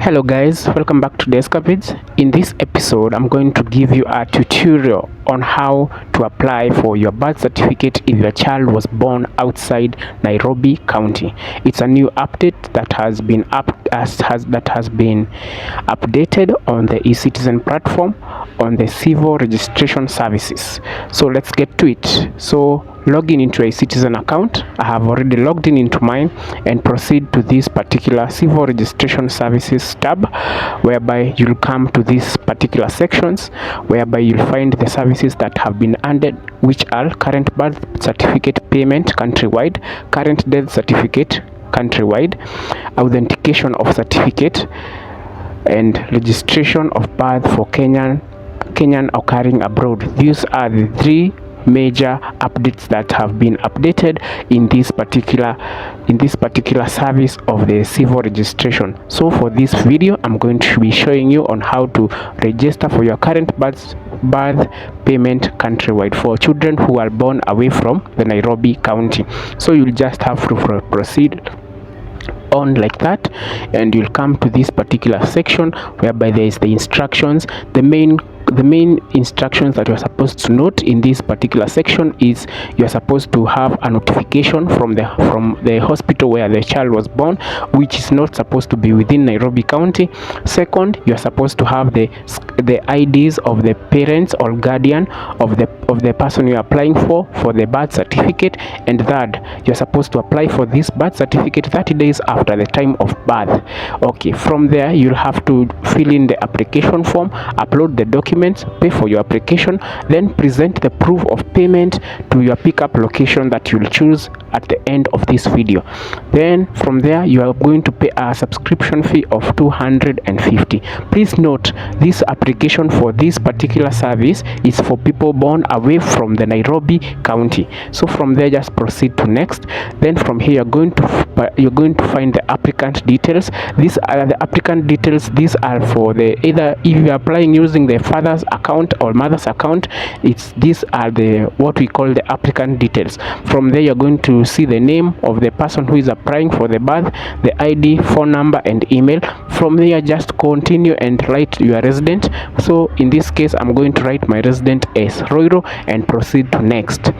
Hello guys, welcome back to the ESCAPADES. In this episode, I'm going to give you a tutorial on how to apply for your birth certificate if your child was born outside Nairobi County. It's a new update that has been updated on the eCitizen platform on the civil registration services. So let's get to it. So log in into a citizen account. I have already logged in into mine and proceed to this particular civil registration services tab, whereby you'll come to these particular sections whereby you'll find the services that have been added, which are current birth certificate payment countrywide, current death certificate countrywide, authentication of certificate, and registration of birth for Kenyan occurring abroad. These are the three major updates that have been updated in this particular service of the civil registration. So for this video, I'm going to be showing you on how to register for your current birth payment countrywide for children who are born away from the Nairobi County. So you'll just have to proceed on like that, and you'll come to this particular section whereby there is the instructions. The main instructions that you're supposed to note in this particular section is you're supposed to have a notification from the hospital where the child was born, which is not supposed to be within Nairobi County. Second, you're supposed to have the IDs of the parents or guardian of the person you're applying for the birth certificate. And third, you're supposed to apply for this birth certificate 30 days after the time of birth. Okay, from there you'll have to fill in the application form, upload the documents, pay for your application, then present the proof of payment to your pickup location that you'll choose at the end of this video. Then from there you are going to pay a subscription fee of 250. Please note, this application for this particular service is for people born away from the Nairobi County. So from there, just proceed to next. Then from here you're going to find the applicant details. These are the applicant details. These are for the either if you're applying using the father's account or mother's account, these are the what we call the applicant details. From there you're going to see the name of the person who is applying for the birth, the ID, phone number, and email. From there, just continue and write your resident. So in this case, I'm going to write my resident as Roiro and proceed to next.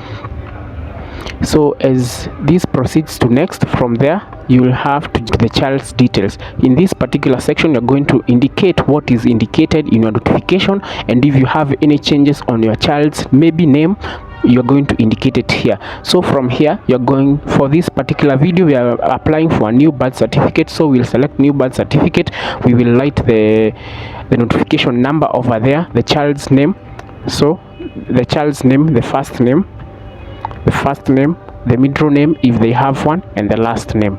So as this proceeds to next, from there you will have to get the child's details. In this particular section, you're going to indicate what is indicated in your notification, and if you have any changes on your child's maybe name, you're going to indicate it here. So from here, you're going, for this particular video, we are applying for a new birth certificate. So we'll select new birth certificate. We will write the notification number over there, the child's name. So the child's name, the first name, the middle name if they have one, and the last name,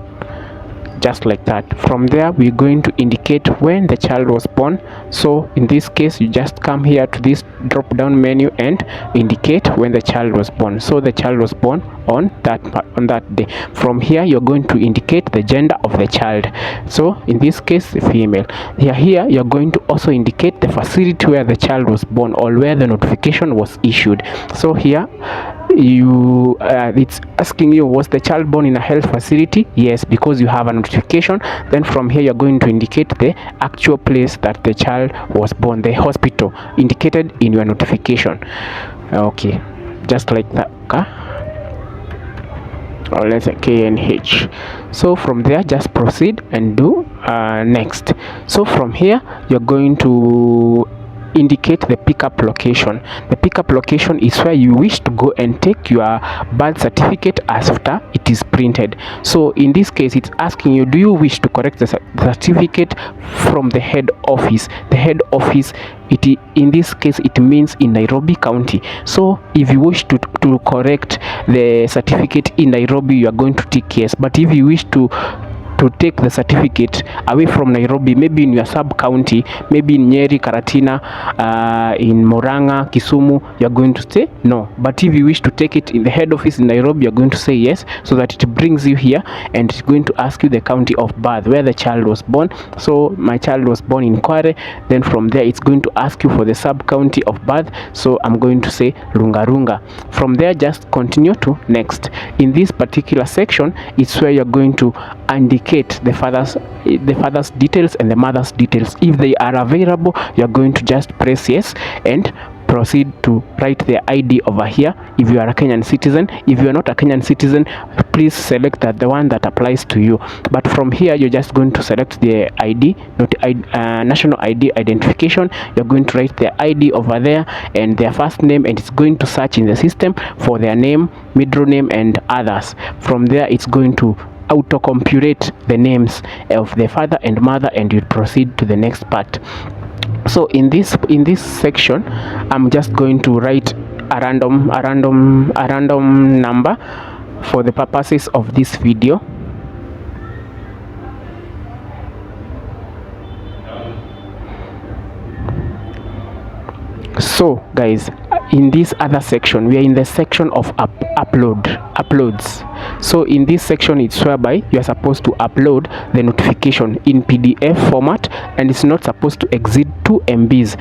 just like that. From there, we're going to indicate when the child was born. So in this case, you just come here to this drop down menu and indicate when the child was born. So the child was born on that day. From here, you're going to indicate the gender of the child. So in this case, female. Here you're going to also indicate the facility where the child was born or where the notification was issued. So here it's asking you, was the child born in a health facility? Yes, because you have a notification. Then from here you're going to indicate the actual place that the child was born, the hospital indicated in your notification. Okay, just like that. Or let's say KNH. So from there, just proceed and do next. So from here you're going to indicate the pickup location. The pickup location is where you wish to go and take your birth certificate after it is printed. So in this case, it's asking you, do you wish to correct the certificate from the head office? The head office, in this case, it means in Nairobi County. So if you wish to correct the certificate in Nairobi, you are going to tick yes. But if you wish to take the certificate away from Nairobi, maybe in your sub county, maybe in Nyeri, Karatina, in Murang'a, Kisumu, you're going to say no. But if you wish to take it in the head office in Nairobi, you're going to say yes, so that it brings you here, and it's going to ask you the county of birth where the child was born. So my child was born in Kware. Then from there, it's going to ask you for the sub county of birth. So I'm going to say Runga. From there, just continue to next. In this particular section, it's where you're going to indicate indicate the father's details and the mother's details. If they are available, you're going to just press yes and proceed to write the ID over here if you are a Kenyan citizen. If you are not a Kenyan citizen, please select the one that applies to you. But from here, you're just going to select the ID, national ID identification. You're going to write their ID over there and their first name, and it's going to search in the system for their name, middle name, and others. From there, it's going to auto-compute the names of the father and mother, and you proceed to the next part. So in this section, I'm just going to write a random number for the purposes of this video. So guys, in this other section, we are in the section of uploads. So in this section, it's whereby you are supposed to upload the notification in PDF format, and it's not supposed to exceed 2 MBs.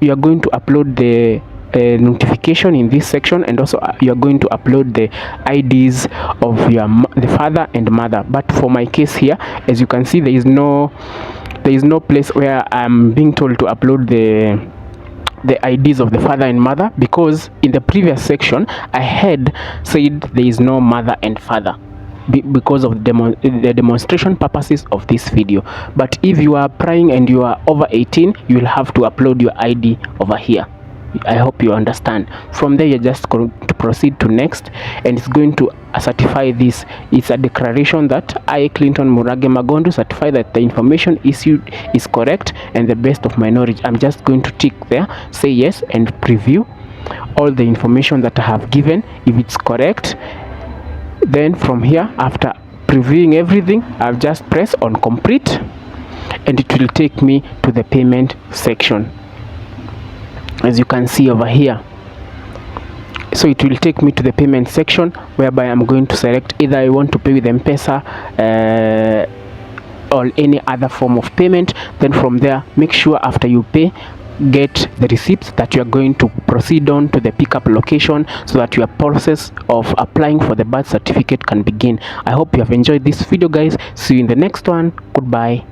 You are going to upload the notification in this section, and also you are going to upload the IDs of the father and mother. But for my case here, as you can see, there is no place where I'm being told to upload the IDs of the father and mother, because in the previous section I had said there is no mother and father because of the demonstration purposes of this video. But if you are applying and you are over 18, you will have to upload your ID over here. I hope you understand. From there, you're just going to proceed to next, and it's going to certify this. It's a declaration that I, Clinton Murage Magondo, certify that the information issued is correct and the best of my knowledge. I'm just going to tick there, say yes, and preview all the information that I have given. If it's correct, then from here, after previewing everything, I'll just press on complete, and it will take me to the payment section, as you can see over here. So it will take me to the payment section, whereby I'm going to select either I want to pay with M-Pesa or any other form of payment. Then from there, make sure after you pay, get the receipts that you are going to proceed on to the pickup location, so that your process of applying for the birth certificate can begin. I hope you have enjoyed this video, guys. See you in the next one. Goodbye.